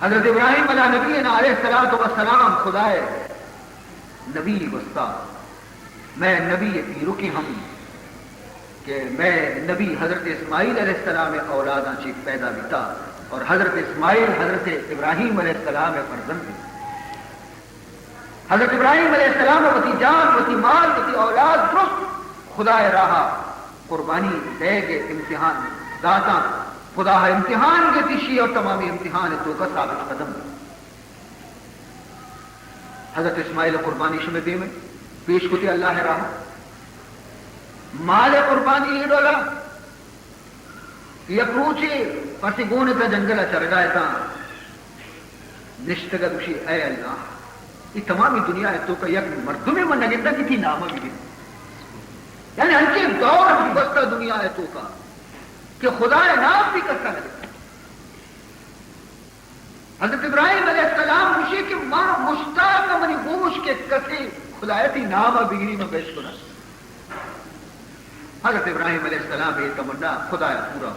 حضرت ابراہیم علیہ نبی علیہ الصلوۃ والسلام خدائے نبی وسطا میں نبی پیرو کی ہم کہ میں نبی حضرت اسماعیل علیہ السلام اولاداں چی پیدا بیتا اور حضرت اسماعیل حضرت ابراہیم علیہ السلام فرزند حضرت ابراہیم علیہ السلام وتی جان وتی مال وتی اولاد درست خدا راہا قربانی دے گے امتحان داتا خدا امتحان کے تشی اور تمامی امتحان تو کا ثابت قدم حضرت اسماعیل قربانی شمع دے میں پیش کتی اللہ راہ مال قربانی یہ ڈولا یہ پوچھے پسی گونے تا جنگل چر گائے تا نشتگا دوشی اے اللہ یہ تمامی دنیا ہے تو کا یک مردمی من نگندہ کی تھی نامہ بھی یعنی ہنچے دور بھی بستا دنیا ہے تو کا کہ خدا نام بھی کرتا لگتا حضرت ابراہیم علیہ السلام مجھے کہ ماں مشتاق منی گوش کے کسی خدایتی نامہ بگری میں بیش کنا حضرت ابراہیم علیہ السلام یہ تمنا خدا پورا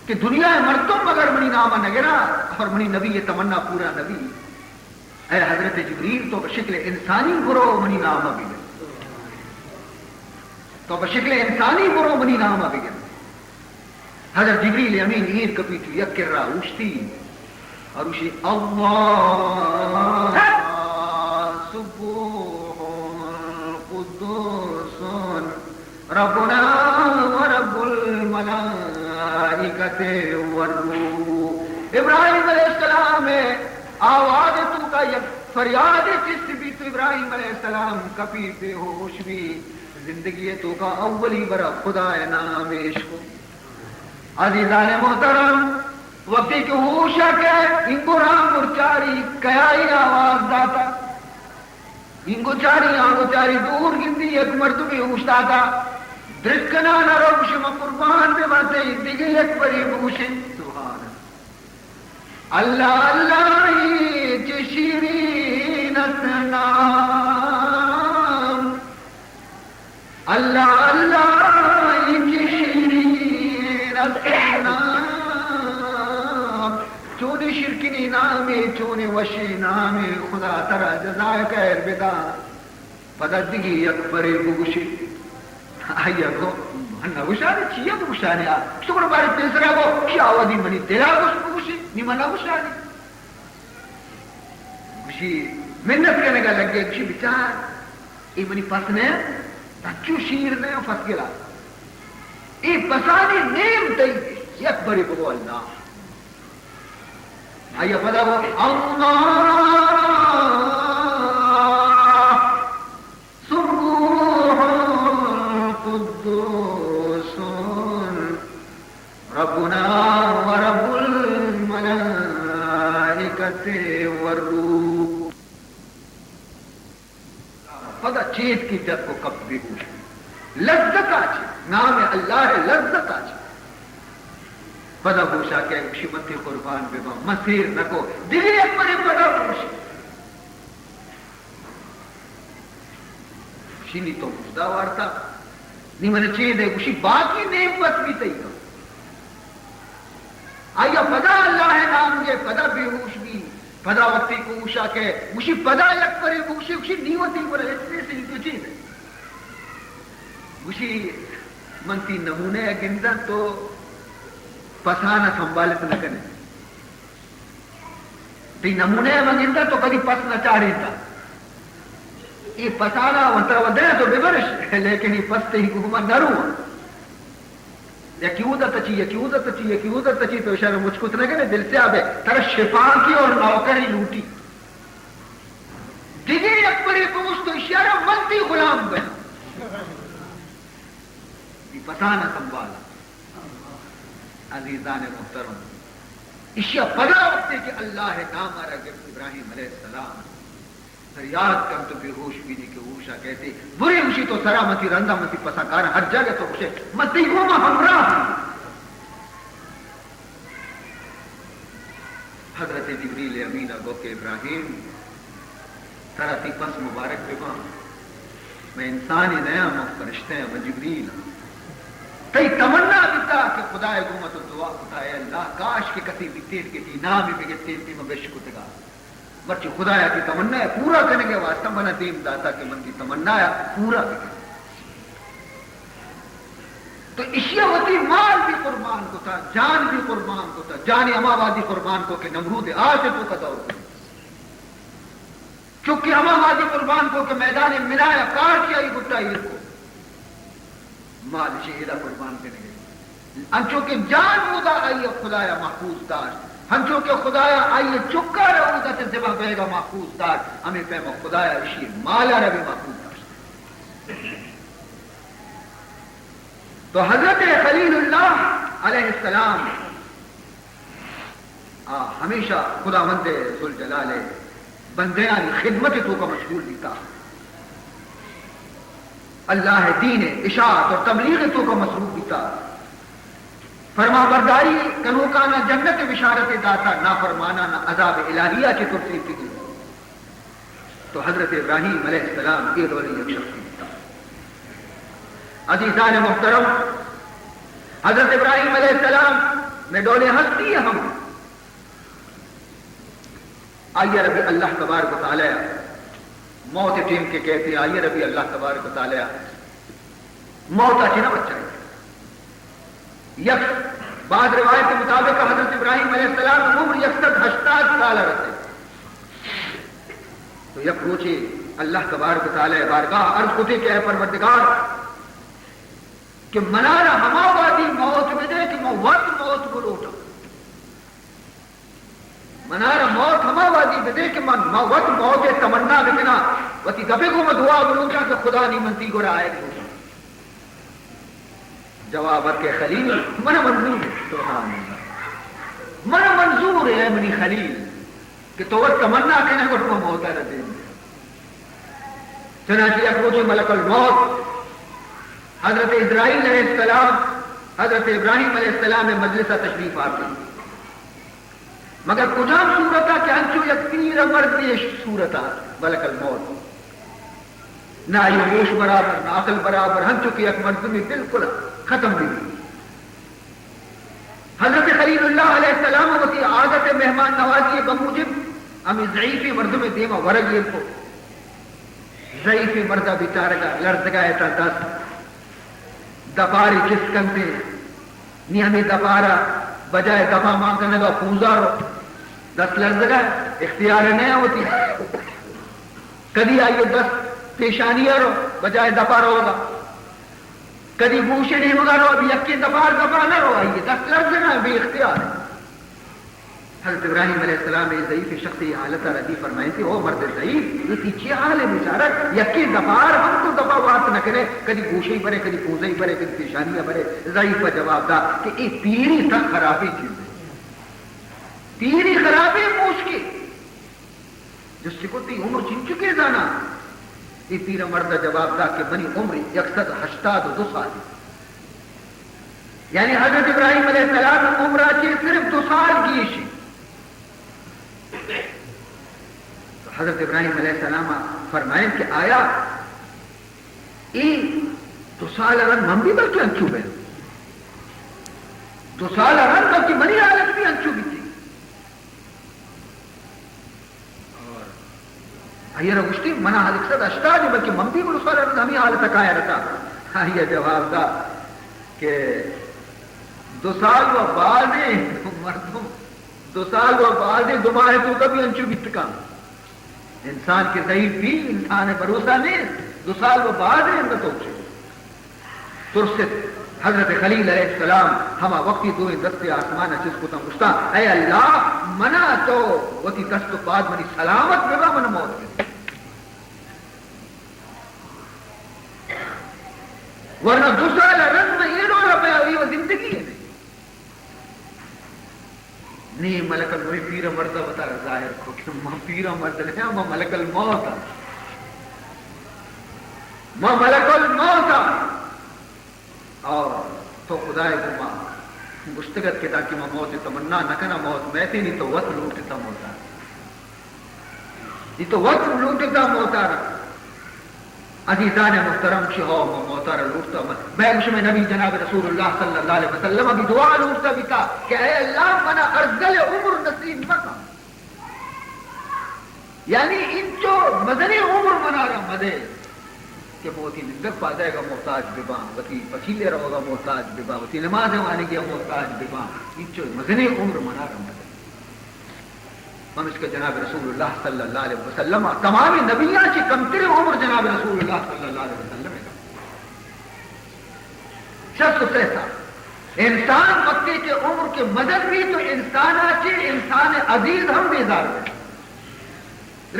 کہ دنیا مردم مگر منی نامہ نگرا اور منی نبی یہ تمنا پورا نبی اے حضرت جبریل تو بشکل انسانی برو منی نامہ بگر تو بشکل انسانی برو منی نامہ بگر حضرت جبریل امین این کپی تو یک کر رہا اوشتی اور اوشی اللہ سبوح قدوس ربنا ورب الملائکت والروح ابراہیم علیہ السلام آواز تو کا یک فریاد چست بھی تو ابراہیم علیہ السلام کپی بے ہوش بھی زندگی تو کا اولی برا خدا نام عشق عزیزان محترم وقتی کہ ہوشا کہ انگو رام مرچاری کیائی آواز داتا انگو چاری آنگو چاری دور گندی ایک مرتبی ہوشتا تھا درکنا نہ روش قربان بے باتے دیگے ایک بری بوشن سبحان اللہ اللہ شیرین اسنام اللہ اللہ شیرین اسنام چون شرکنی نامی چون وشی نامی خدا ترا جزائے خیر بدا پدا دیگی یک بری بوشی آیا کو ہنہ گوشانے چیا تو گوشانے آ شکر باری پیسرا کو کیا آوازی منی تیرا گوشی نیمانا گوشانے گوشی منت کرنے کا لگ گئے گوشی بچار ای منی پسنے تچو شیر نے پس گلا ای پسانی نیم تی یک بری بگو اللہ آیا پدا وہ اللہ ربنا ورب الملائکة والروح پدا چیت کی جد کو کب بھی ہوش لذت آج نام اللہ ہے لذت آج پدا ہوشا کہ شمتی قربان بے مسیر نکو دلی اکبر پدا ہوش شینی تو مجدہ وارتا نہیں میں نے چیز ہے کچھ باقی نعمت بھی تھی تو آیا پدا اللہ ہے نام کے پدا بے ہوش بھی پدا وقتی کو اوشا کہ مجھے پدا یک کرے اوشی اوشی نیوتی پر اتنے سے تو چیز ہے مجھے منتی نمونے گندہ تو پسانا سنبھالت نہ کرنے تی نمونے گندہ تو کبھی پس نہ چاہی تھا یہ پسانا وانترا ودے تو ببرش لیکن یہ پستے ہی کو نہ رو یا کیوں دا تچی تو اشارہ مجھ کو تنگے دل سے آبے ترہ شفا کی اور نوکری لوٹی دیگے اکبری پوچھ تو اشارہ منتی غلام بنا یہ پسانا سنبھالا عزیزان محترم اشیاء پدا وقت کہ اللہ ہے نام آرہ گرد ابراہیم علیہ السلام یاد کم تو بے ہوش بھی نہیں کہ ہوشا کہتے بری ہوشی تو سرامتی رندہ متی پساکار ہر جگہ تو اسے متی گوما ہمراہ حضرت جبریل امین گو کہ ابراہیم تراتی پس مبارک بما میں انسانی نیا فرشتے ہیں وہ جبریل تی تمنا بھی دا کہ خدای گومت دعا خدای اللہ کاش کہ کسی بھی تیل کے تھی نامی بھی تیل تھی میں بشکو تگا مرچی خدایا کی تمنا ہے پورا کرنے کے واسطہ منا دیم داتا کہ من کی تمنا ہے پورا کرنے تو اشیاء ہوتی مال بھی قربان کو تھا جان بھی قربان کو تھا جان اماوادی قربان کو کہ نمرود آج تو کا دور چونکہ اماوادی قربان کو کہ میدان ملایا کاٹ کیا ہی گٹا ہی کو مال شہیدہ قربان کرنے گئے انچو کہ جان ہوگا آئیے خدایا محفوظ دار ہنچو کہ خدایا آئیے چکا رہو گا سے ذبح بے گا محفوظ دار ہمیں پیما خدایا اشی مالا رہے محفوظ دار تو حضرت خلیل اللہ علیہ السلام ہمیشہ خدا مند ذوالجلال بندیان خدمت تو کا مشغول دیتا اللہ دین اشاعت اور تبلیغ تو کا مصروف دیتا فرما برداری کنوکانا جنت بشارت داتا نہ فرمانا نہ عذاب الہیہ کی کرسی کی تو حضرت ابراہیم علیہ السلام یہ دولی ایک شخص دیتا عزیزان محترم حضرت ابراہیم علیہ السلام میں ڈولے ہستی ہے ہم آئیے ربی اللہ تبارک و تعالی موت ٹیم کے کہتے ہیں آئیے ربی اللہ تبارک و تعالی موت اچھی نہ بچائے یک بعض روایت کے مطابق حضرت ابراہیم علیہ السلام عمر 180 سال رہتے تو یک روچے اللہ تبارک و تعالی بارگاہ عرض کتے کہ اے پروردگار کہ منارا ہما وادی موت میں دے کہ موت بلوٹا منارا موت ہما وادی میں دے کہ موت موت تمنا بکنا وتی دفے کو میں دعا بلوٹا کہ خدا نہیں منتی گو رہا ہے جواب کے خلیل من منظور ہے سبحان اللہ من منظور ہے منی خلیل کہ تو وہ تمنا کہنے کو تمہیں موت ہے دے چنانچہ اکروچ ملک الموت حضرت اسرائیل علیہ السلام حضرت ابراہیم علیہ السلام میں مجلسہ تشریف آتی مگر کجام صورتا کہ انچو یک تیر مرد صورتا ملک الموت نہ یہ ہوش برابر نہ عقل برابر ہنچو کی یک مرد میں بالکل ختم بھی حضرت خلیل اللہ علیہ السلام وتی عادت مہمان نوازی بموجب ہمیں ضعیفی مرد میں دیما ورگ یہ کو ضعیفی مردہ بیچارے کا لرزگا ایتا دس دپاری کس کنتے نی ہمیں دپارا بجائے دفع مانگنے کا پوزا رو 10 لرزگا اختیار نہیں ہوتی کدی آئیے 10 پیشانیاں رو بجائے دفع رو ہوگا کدی گوشے نہیں ہوگا رو ابھی یکی دفع نہ رو آئیے 10 لرزگا بھی اختیار ہے حضرت ابراہیم علیہ السلام ایک ضعیف شخصی حالت رضی فرمائے تھی او مرد ضعیف یہ تیچی حال ہے بیچارہ یکی دفار ہم تو دفع بات نہ کرے کدی گوشے ہی بھرے کدی پوزے ہی بھرے کدی پیشانیاں بھرے ضعیف کا جواب دا کہ یہ پیری تک خرابی چیز ہے پیری خرابی پوچھ کے جس سے کو تی عمر چن چکے جانا یہ پیر مرد جواب دا کہ بنی عمر 182 سال یعنی حضرت ابراہیم علیہ السلام عمرہ چی صرف 2 سال کی تو حضرت ابراہیم علیہ السلام فرمائیں کہ آیا این 2 سال رن ہم بھی بلکہ انچو بے 2 سال رن بلکہ منی حالت بھی انچو بھی تھی اور آئیے رگشتی منہ حالت صد اشتا جو بلکہ من بھی 2 سال رن ہمیں حالت تک آیا رہتا آئیے جواب دا کہ 2 سال و بعد مردم 2 سال و بعد دماغ تو کبھی انچو بیتکا انسان کے ضعیف بھی انسان بھروسہ نہیں 2 سال و بعد اندر تو ترست حضرت خلیل علیہ السلام ہما وقتی دو دست آسمان چیز کو تمشتا اے اللہ منا تو وتی دست بعد منی سلامت بگا من موت بگا ورنہ 2 سال رنگ میں یہ رو رہا ہے وہ زندگی ہے نہیں ملک الموت پیر مرد بتا رہا ظاہر کو کہ ماں پیر مرد نہیں ماں ملک الموت ماں ملک الموت اور تو خدا کو ماں مستقت کے تاکہ ماں موت تمنا نہ کرنا موت میں تھی نہیں تو وقت لوٹتا موتا یہ تو وقت لوٹتا موتا رہا عزیزان محترم شہو محتر لوٹتا میں نبی جناب رسول اللہ صلی اللہ علیہ وسلم ابھی دعا لوٹتا بھی تھا کہ اے اللہ منا ارزل عمر نصیب مکا، یعنی ان جو مدنی عمر منا رہا مدے کہ بہت ہی نندک پا جائے گا محتاج ببا، وتی پچیلے رہو گا محتاج ببا، وتی نماز مانے گیا محتاج ببا، ان جو مدنی عمر منا رہا مدے ہم اس کے جناب رسول اللہ صلی اللہ علیہ وسلم تمام نبیاں کی کمتر عمر جناب رسول اللہ صلی اللہ علیہ وسلم شخص سیسا انسان وقتی کے عمر کے مدد بھی تو انسان آچے انسان عزیز ہم بیزار میں،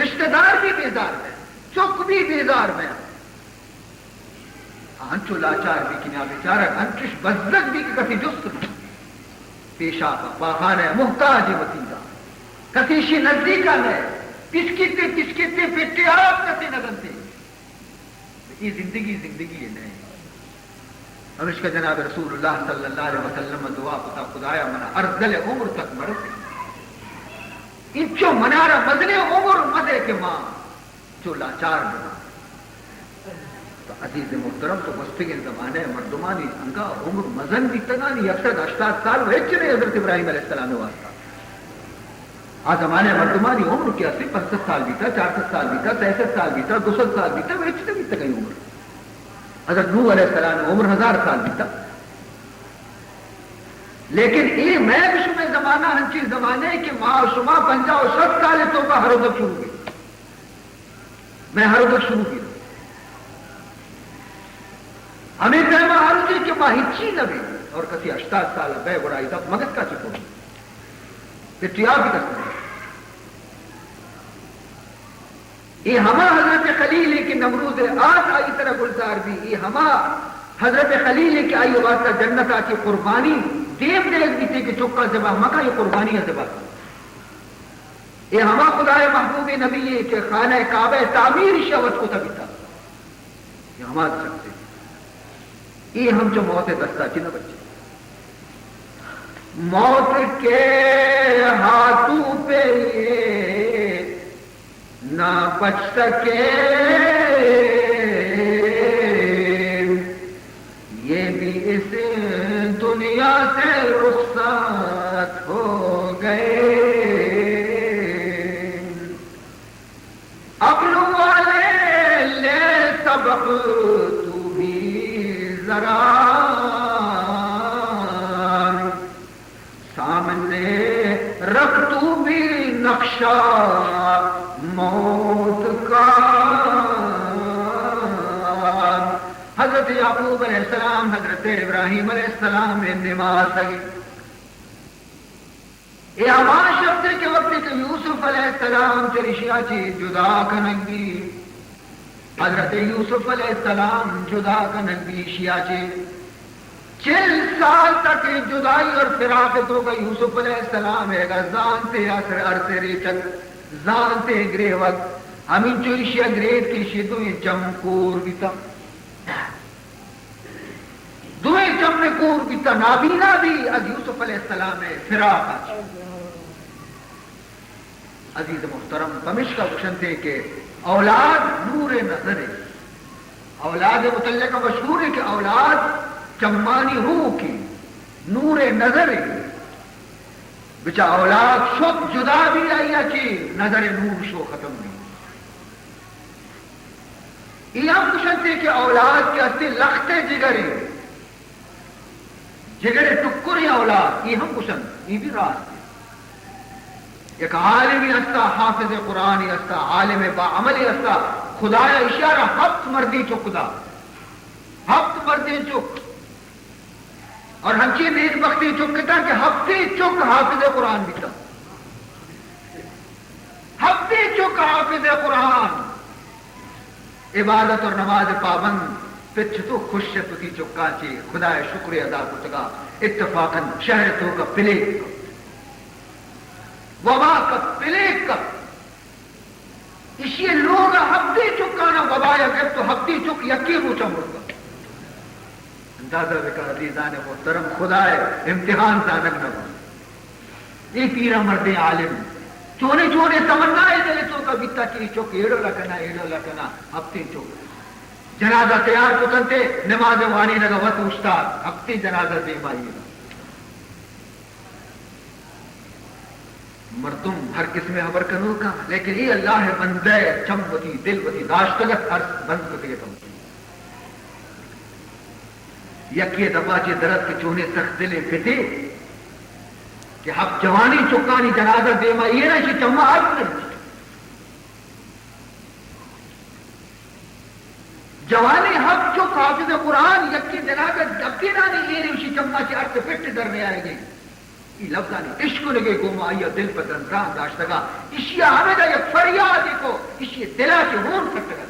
رشتہ دار بھی بیزار میں، چک بھی بیزار میں، ہنچو لاچار بھی کنیا بیچارہ ہنچش بزدک بھی کسی جست پیشا پاخانہ محتاج وطیدہ کسیشی نزدیکا ہے پسکتے پیٹے آپ کسی نگنتے یہ زندگی ہے نہیں ہم اس کا جناب رسول اللہ صلی اللہ علیہ وسلم دعا پتا خدایا منا ارزل عمر تک مرتے انچو منارا مدن عمر مدے کے ماں جو لاچار بنا تو عزیز محترم تو وسطی زمانے مردمانی انگا عمر مزن بھی تگانی اکثر 80 سال ویچنے حضرت ابراہیم علیہ السلام واسطہ آج زمانے مردمانی عمر کی 80-65 سال بھی تھا، 64 سال بھی تھا، 63 سال بھی تھا، 200 سال بھی تھا، ویچنے بھی تک عمر حضرت نوح علیہ السلام عمر 1000 سال بھی تھا، لیکن یہ میں بشو میں زمانہ ہنچی زمانے کہ ماں شما 50-60 سال تو کا ہر وقت شروع کی میں ہر وقت شروع کی ہمیں کہما ہر چیز کہ ماں ہچی نہ بھی اور کسی 80 سال بے بڑائی تک مگت کا چکو اتیاب بھی کرتے ہیں یہ ہما حضرت خلیل ہے کہ نمرود آج آئی طرح گلزار بھی یہ ہما حضرت خلیل ہے کہ آئی واسطہ جنت آ کی قربانی دیو دیکھ بھی تھے کہ چکا زبا مکہ یہ قربانی ہے زبا یہ ہما خدا محبوب نبی ہے کہ خانہ کعبہ تعمیر شوت کو تبھی تھا یہ ہما سکتے یہ ہم جو موت دستا چی نہ بچے موت کے ہاتھوں پہ نہ بچ سکے یہ بھی اس دنیا سے رخصت ہو گئے عقل والے لے سبق تو بھی ذرا سامنے رکھ تو بھی نقشہ موت کا حضرت یعقوب علیہ السلام حضرت ابراہیم علیہ السلام میں نماز ہے یہ ہمارا شخص کے وقت کہ یوسف علیہ السلام چرشیا چی جدا کنگی حضرت یوسف علیہ السلام جدا کنگی شیا چی 40 سال تک جدائی اور فراقت ہوگا یوسف علیہ السلام ہے اگر زانتے اثر عرصے ریچک زانتے گرے وقت ہمیں چوشیا گریت کی شدویں چمکور بیتا دوئے چمکور بیتا نابینا بھی از یوسف علیہ السلام ہے فراقت عزیز محترم پمش کا کشن تھے کہ اولاد نور نظر ہے اولاد متعلقہ مشہور ہے کہ اولاد چمانی روح کی نور نظر بچا اولاد شب جدا بھی آئی اچھی نظر نور شو ختم نہیں یہ ہم کشنتے کہ اولاد کے اصلی لختے جگرے ٹکر اولاد یہ ہم کشن یہ بھی راست ہے ایک عالمی ہستا حافظ قرآنی ہستا عالم با عملی ہستا خدایا اشارہ ہفت مردی چک دا ہفت مردی چک اور ہنچی نیک بختی چکتا کہ ہفتے چک حافظ قرآن بھی تھا ہفتے چک حافظ قرآن عبادت اور نماز پابند پچھ تو خوش پتی چکا چی خدا شکر ادا کتگا اتفاقاً شہر تو کا پلیک وبا کا پلیک کا اسی لوگ ہفتے چکانا وبا یا کہ تو ہفتے چک یقین روچا مرگا اندازہ بکا عزیزان محترم خدا ہے امتحان زانک نبا یہ پیرا مرد عالم چونے تمنا ہے دلے تو کا بیتا چی چک ایڑو لکنا ہفتے چک جنازہ تیار کو تنتے نماز وانی نگا وط استاد اپنی جنازہ دے بائی مردم ہر قسم خبر کنو کا لیکن یہ اللہ ہے بندے چمبتی دل بتی داشتگت ہر بند بتی تم یکی دفعہ چے درد کے چونے سخت دلے پتے کہ اب جوانی چکانی جنازہ دے ما یہ نہ چمہ آج نہیں جوانی حق جو حافظ قرآن یکی جنازہ جبکی نانی یہ نہیں چمہ چے ارد پٹ در میں آئے گئی یہ لفظانی عشق لگے گوما آئیا دل پر دنران داشتگا اشیا ہمیں دا یک فریادی کو اشیا دلا چے ہون سکتگا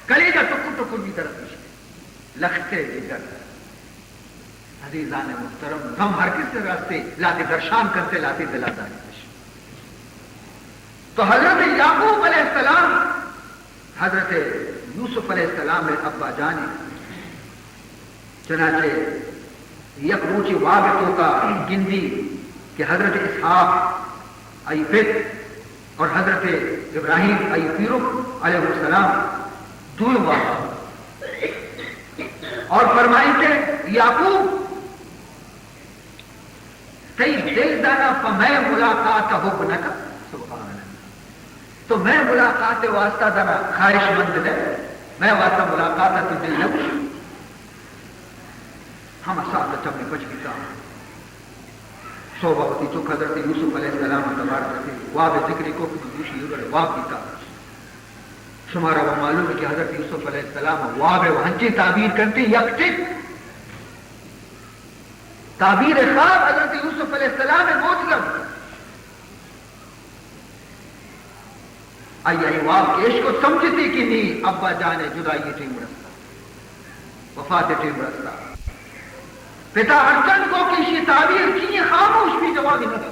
کلیجہ ٹکر ٹکر بھی طرف اشیا لکھتے دیگر عزیزان محترم ہم ہر کس راستے لاتے درشان کرتے لاتے دلا داری تو حضرت یعقوب علیہ السلام حضرت یوسف علیہ السلام میں ابا جانے چنانچہ یک روچی وابطوں کا گندی کہ حضرت اسحاق آئی فت اور حضرت ابراہیم آئی فیرک علیہ السلام دوئے واقع اور فرمائیں کہ یعقوب کئی دل دانا فمیں ملاقات حب نکا سبحان اللہ تو میں ملاقات واسطہ دانا خواہش مند ہے میں واسطہ ملاقات تو دل نکو ہم اصاب چمنے بچ گیتا صوبہ ہوتی چک حضرت یوسف علیہ السلام تبار کرتے واب ذکری کو دوشی واب گیتا شمارا وہ معلوم ہے کہ حضرت یوسف علیہ السلام واب وہنچی تعبیر کرتے یکٹک تعبیر خواب حضرت یوسف علیہ السلام موتیم آئی واب کے عشق کو سمجھتی کہ نہیں ابا جانے جدائی ٹیم رستا وفات ٹیم رستا پتا ارچن کو کسی تعبیر کی خاموش بھی جواب نہ دو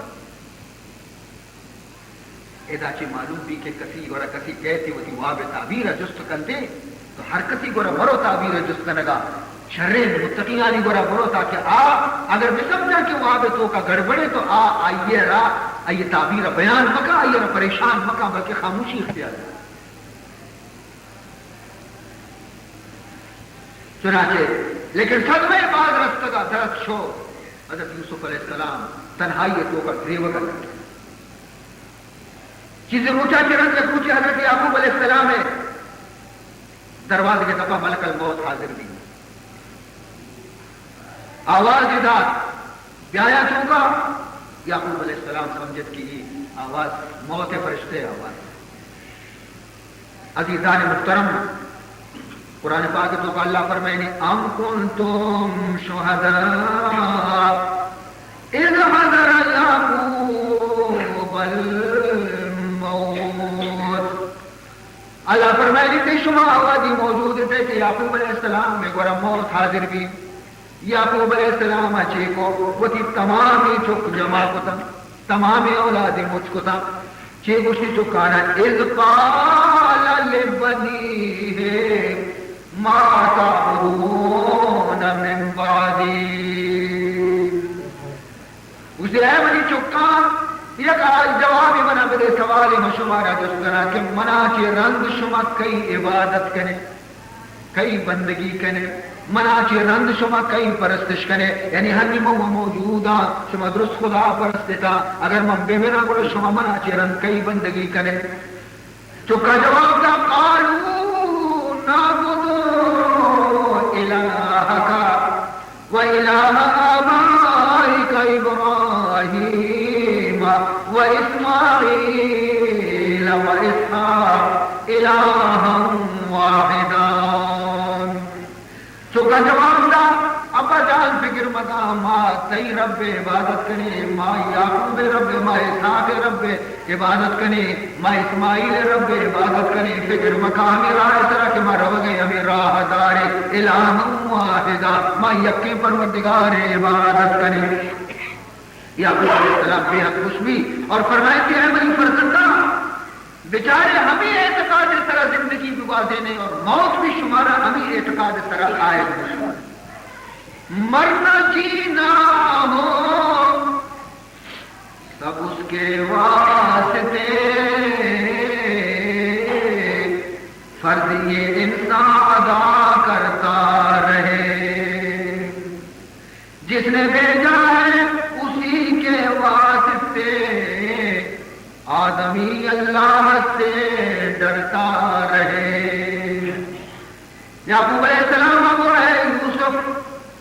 ایدا چی معلوم بھی کہ کسی گورا کسی کہتی ہوتی واب تعبیر جست کندے تو ہر کسی گورا برو تعبیر جست کنگا شرین متقیانی گورا برو تاکہ اگر میں سمجھا کہ واب تو کا گڑبڑے تو آئیے را آئیے تعبیر بیان مکا آئیے را پریشان مکا بلکہ خاموشی اختیار ہے چنانچہ لیکن صدمے بعد رستگا درد شو حضرت یوسف علیہ السلام تنہائی تو کا گریوہ کا چیزیں روچا چرن کے پوچھے حضرت یعقوب علیہ السلام ہے دروازے کے دفعہ ملک الموت حاضر بھی آواز ادا بیایا چونکا یعقوب علیہ السلام سمجھت کی آواز موت فرشتے آواز عزیزان محترم قرآن پاک تو کا اللہ فرمائے ام کنتم شہداء اذ حضر یعقوب الموت اللہ فرمائے کہ شما آوازی موجود تھے کہ یعقوب علیہ السلام میں گورا موت حاضر بھی یعقوب علیہ السلام اچھے کو وہ تھی تمامی چک جمع کو تھا تمامی اولاد مجھ کو تھا چھے گوشتی چکانا اذ قال لبنیہ ما تعبدون من بعدی اسے اے منی چکان یک آج جوابی منا بدے سوالی مشمارا جسکنا کہ منا چی رنگ شما کئی عبادت کنے کئی بندگی کنے منا چی رنگ شما کئی پرستش کنے یعنی ہنی موجودا شما درست خدا پرستتا اگر من بے میرا گوڑا شما منا چی رنگ کئی بندگی کنے چکا جواب دا قالو نعبدو الہکا و الہ آبائک ابراہیم و اسماعیل و اسحاق الہا واحدا چکا جواب دا ابا جان فکر مدا ما تی رب عبادت کنے ما یعقوب رب ما اسحاق رب عبادت کنے ما اسماعیل رب عبادت کنے فکر مقامی راہ طرح کہ ما رو گئے ہمیں راہ دار الہ واحدا ما یکی پروردگار عبادت کنے یعقوب علیہ السلام بے حق خوش بھی اور فرمائے کہ اے میری فرزندہ بیچارے ہمیں اعتقاد اس طرح زندگی گزار دینے اور موت بھی شمارا ہمیں اعتقاد اس طرح آئے مرنا جینا ہو سب اس کے واسطے فرض یہ انسان ادا کرتا رہے، جس نے بھیجا ہے اسی کے واسطے، آدمی اللہ سے ڈرتا رہے۔ یعقوب علیہ السلام وہ ہے یوسف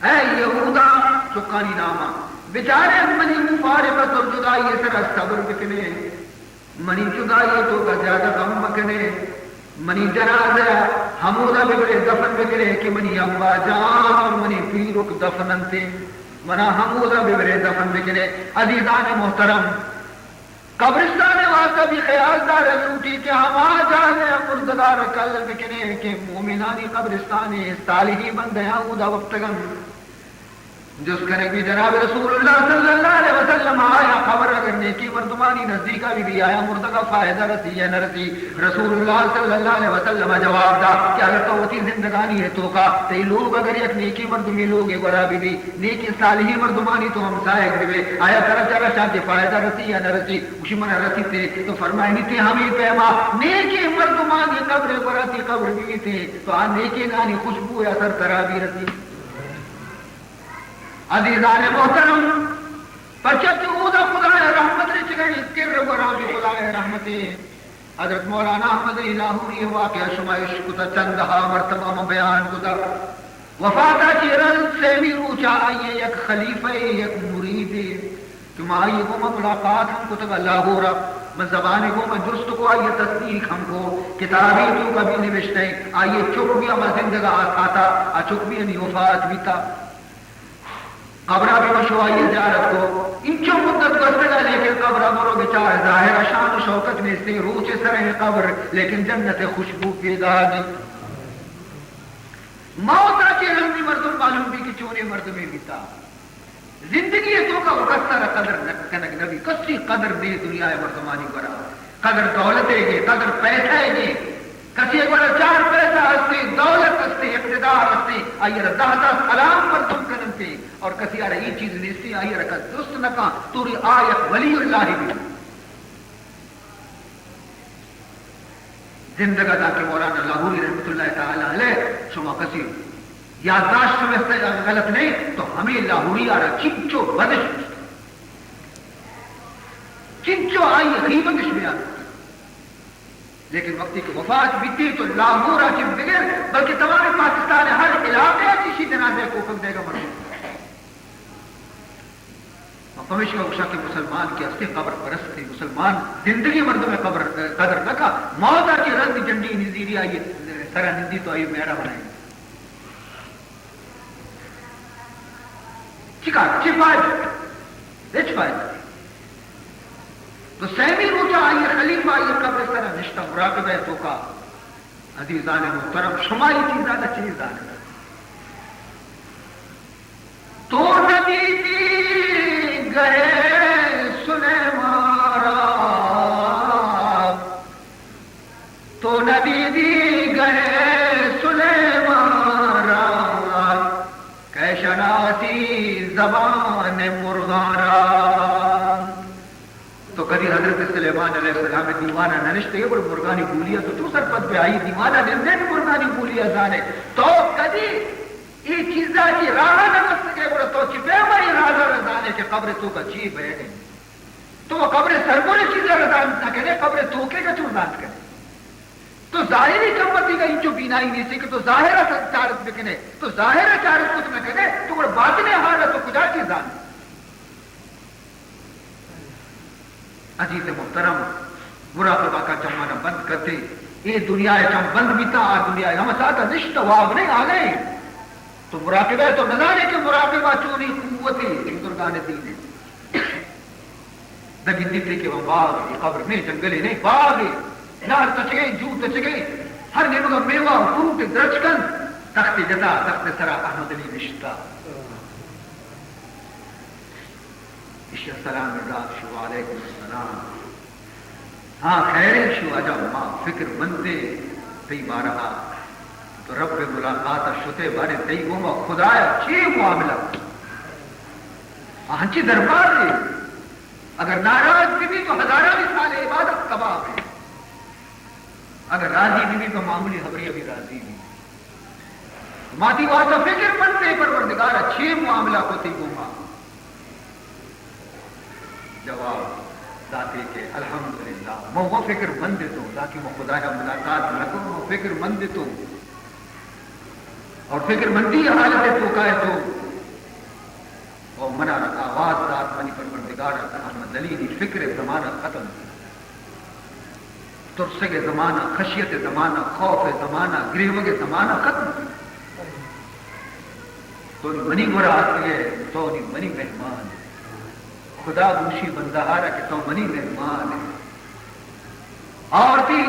ہے یہودا چکانی نامہ بیچارے منی مفارقت اور جدائی سر صبر بکنے، منی جدائی تو کا زیادہ غم بکنے، منی جنازہ حمودہ بکرے دفن بکرے کہ منی امبا جان منی پیرک دفننتے منا حمودہ بکرے دفن بکرے۔ عزیزان محترم، قبرستان واسطہ بھی خیال دار روٹی کہ ہم آ جانے مردگار کل بکنے کہ مومنانی قبرستان صالحی بندے حمودہ وقتگن جس کرے بھی جناب رسول اللہ صلی اللہ علیہ وسلم آیا خبر اگر نیکی مردمانی نزدیکا بھی آیا مردگا فائدہ رسی یا نہ رسی، رسول اللہ صلی اللہ علیہ وسلم جواب دا کہ اگر تو ہوتی زندگانی ہے تو کا تی لوگ اگر یک نیکی مردمی لوگ گورا بھی نیکی صالحی مردمانی تو ہم سائق بھی آیا طرح چرا شانتی فائدہ رسی یا نہ رسی اسی منہ رسی تھے تو فرمائے نہیں تھے ہمیں پیما نیکی مردمانی قبر گورا تھی قبر بھی تھے تو آن نیکی نانی خوشبو یا سر طرح بھی رسی۔ عزیزان محترم، پچت اودا خدا رحمت رچ گئی کر گرامی خدا رحمتی حضرت مولانا احمد لاہوری واقعہ شمائش کتا چندہا مرتبہ میں بیان کتا وفاتا کی رنگ سے بھی روچا آئیے یک خلیفہ یک مرید تم آئیے کو میں ملاقات ہم کتا لاہورا میں زبانے کو میں درست کو آئیے تصدیق ہم کو کتابی تو کبھی نوشتے آئیے چک بھی ہم زندگاہ آتا چک بھی ہمیں وفات بھی تھا قبرہ بھی مشوائی زیارت کو انچو مدت گزرگا لیکن قبرہ مرو بچار ظاہر شان و شوکت میں سے روچ سرح قبر لیکن جنت خوشبو پیدا نہیں موتا کے رنگی مردم معلوم بھی کہ چونے مرد میں بیتا زندگی تو کا وقتر قدر کنک نبی کسی قدر دے دنیا مردمانی کرا قدر دولت ہے گے قدر پیسہ ہے گے کسی ایک بڑا چار پیسہ ہستے دولت ہستے اقتدار ہستے آئیے دہتا سلام پر تم کرنتے اور کسی آرہ یہ چیز نیستی آئیے رکھا درست نکا توری آیت ولی اللہ بھی زندگاہ دا کہ مولانا لاہوری رحمت اللہ تعالی علیہ شما کسی یادداشت سمجھتے غلط نہیں تو ہمیں لاہوری آرہ چنچو بدش چنچو آئیے غیبتش بیان لیکن وقتی کی وفات بیتی تو لاہور آجم بغیر بلکہ تمام پاکستان ہر علاقے کسی جنازے کو حکم دے گا مرحوم پمیش کا اکشا کے مسلمان کی اصلی قبر پرست تھے مسلمان زندگی مرد میں قبر قدر نکا موتا کی رنگ جنڈی نزیری آئیے سرہ نندی تو آئیے میرا بنائیں چی فائدہ تو سیمی روچا آئیے خلیفہ آئیے قبر سرہ نشتہ مراقب ہے تو کا عزیزان محترم شمائی چیزہ دا چیزان تو نبی دی گئے سلیمارا تو نبی دی گئے سلیمارا کہ شناسی زبان مرغارا تو کدی حضرت سلیمان علیہ السلام دیوانہ ننشتے ہیں بڑے مرغانی بولیا تو سر پد پہ آئی دیوانہ نندے بھی مرغانی بولیا زانے تو کدی یہ چیزا کی راہ نمست کے بڑے تو چی بیمہ ہی راہ رضانے کہ قبر تو کا چی بیٹھے تو وہ قبر سرگونے چیزیں رضان نہ کرے قبر تو کے کا چردان کرے تو ظاہری کمتی کا انچو بینائی نہیں سکے تو ظاہرہ چارت بکنے تو ظاہرہ چارت کچھ نہ کرے تو وہ باطنے حالت تو کجا چیزان عزیز محترم مراقبہ کا چمانہ بند کرتے یہ دنیا چم بند بیتا دنیا ہم ساتھ نشت واب نہیں آ گئے تو مراقبہ تو نظارے کے مراقبہ چونی قوتی بزرگان دین دگی دیتے کہ وہ باغ قبر میں جنگلے نہیں باغ نار تچ گئے جو تچ گئے ہر نیمگا میوہ فروٹ درچکن تخت جتا تخت سرا احمد علی نشتا السلام علیکم علیکم السلام ہاں خیر شو عجب ماں فکر مندے تی بارہا تو رب ملاقات شتے بارے تی گوما خدایا چی معاملہ ہنچی دربار ہے اگر ناراض بھی تو ہزارہ بھی سال عبادت کباب ہے اگر راضی بھی تو معمولی خبری ابھی راضی بھی ماتی واسطہ فکر منتے پروردگار اچھے معاملہ کو تی گما جواب ذاتی کے الحمدللہ میں وہ فکر مند تو تاکہ وہ خدا کا ملاقات نہ کروں وہ فکر مند تو اور فکر مندی حالت تو کا ہے تو وہ منا رکھا آواز ذات منی پروردگار احمد علی دی فکر زمانہ ختم ترسے کے زمانہ خشیت زمانہ خوف زمانہ گریو کے زمانہ ختم تو منی مراد ہے تو منی مہمان خدا بوشی بندہارا کہ تو منی مہمان ہے اور تھی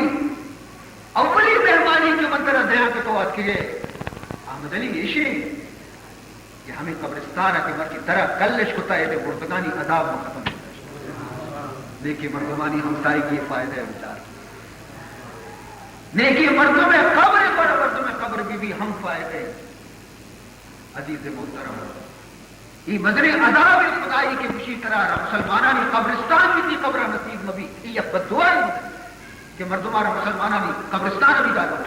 اولی مہمانی جو منتر دیا کہ تو آج کے احمد علی ایشی کہ ہمیں قبرستان کے مر کی طرح کلش کتا ہے کہ برتگانی عذاب میں ختم ہوتا نیکی مردمانی ہمسائی کی فائدہ ہے بچار نیکی مردوں میں قبر پر مردوں میں قبر بھی ہم فائدے عزیز محترم یہ مدر عذاب خدائی کے خوشی طرح مسلمانانی قبرستان کی تھی قبر نصیب مبی یہ بدعا ہے کہ مردمارا مسلمانانی قبرستان بھی ڈالا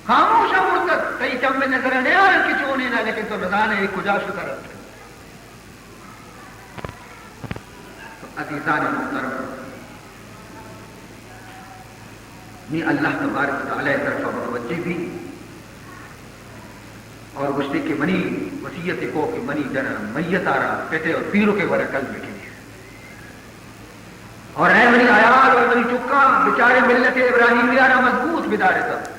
خاموش مرتد کئی چم میں نظر نہیں آ کہ چونے نہ لیکن تو رضا نے ایک کجا شکر رکھا تو عزیزان محترم نی اللہ تبارک تعالی طرف متوجہ بھی اور گشتے کے منی وصیت کو کہ منی جن میت آ رہا پیٹے اور پیروں کے ورہ کل بیٹھے اور اے منی آیال اور منی چکا بیچارے ملت ابراہیم یارا مضبوط بدارے تب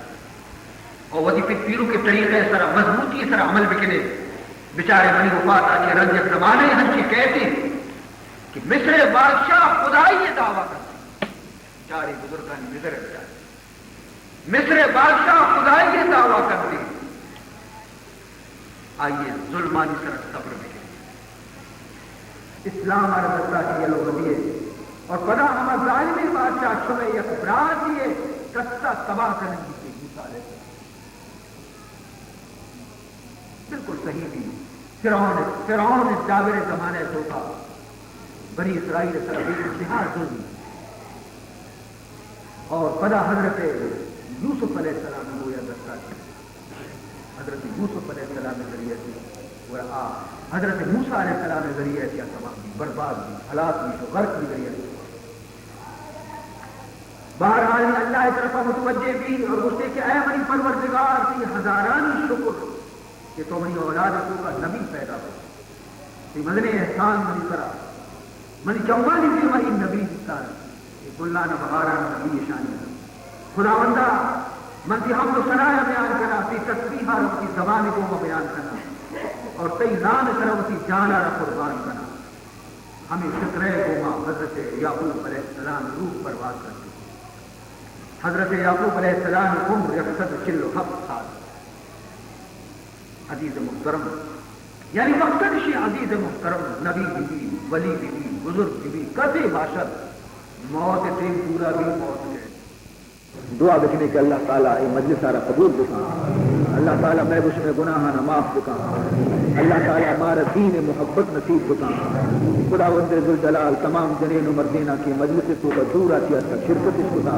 اور وظیفے پیروں کے طریقے سرا مضبوطی سرا عمل بکنے بیچارے منی وفات آتی رنجت زمانے ہم کی کہتے کہ مصر بادشاہ خدائی دعویٰ کرتے چارے بزرگان نظر مصر بادشاہ خدائی دعویٰ کرتے آئیے ظلمانی سرت صبر میں اسلام عربستہ کی یہ لوگ دیے اور پدا ہمیں ظالمی بادشاہ چھوئے یک براد دیے کستا تباہ کرنے کی مثال ہے بالکل صحیح بھی فرعون اس جابر زمانے سے ہوتا بنی اسرائیل سربی انتہا ظلم اور پدا حضرت یوسف علیہ السلام نے گویا دستہ کیا حضرت یوسف علیہ السلام کے ذریعے سے اور حضرت موسیٰ علیہ السلام کے ذریعے سے تمام بھی برباد بھی ہلاک بھی تو غرق بھی ذریعے سے بہرحال اللہ طرف متوجہ بھی اور اس سے کہ اے منی پروردگار کی ہزارانی شکر کہ تو منی اولاد کو کا نبی پیدا ہو کہ مدن احسان منی کرا منی چوانی بھی منی نبی انسان کہ اللہ نے بہارا نبی شانی خدا بندہ من کی ہم سنایا بیان کرنا تی تسبیح رب کی زبان کو میں بیان کرنا اور کئی نام سروتی جانا را قربان کرنا ہمیں شکرے گوما حضرت یعقوب علیہ السلام روح پرواز کرتے حضرت یعقوب علیہ السلام عمر 107 سال عزیز محترم یعنی مقصد شی عزیز محترم نبی بھی ولی بھی بزرگ بھی کسی باشد موت سے پورا بھی موت ہے دعا بکنے کہ اللہ تعالیٰ یہ مجلس سارا قبول بکا اللہ تعالیٰ محبوش میں گناہ نہ معاف بکا اللہ تعالیٰ ہمارا دین محبت نصیب بکا خدا وند ذوالجلال تمام جنین و مردینہ کی مجلس تو دور آتی ہے شرکت اس خدا